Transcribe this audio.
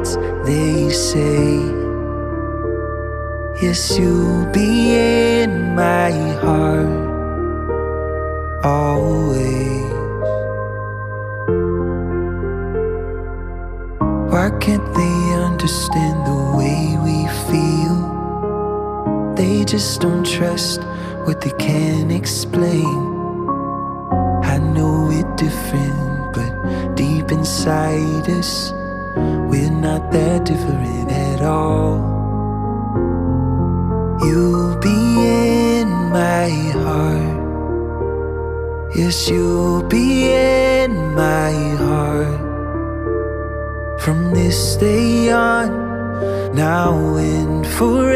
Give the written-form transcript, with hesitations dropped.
what they say. Yes, you'll be in my heart always. Why can't they understand the way we feel? They just don't trust what they can't explain. I know we're different, but deep inside us, we're not that different at all. You'll be in my heart. Yes, you'll be in my heart. From this day on, now and forevermore.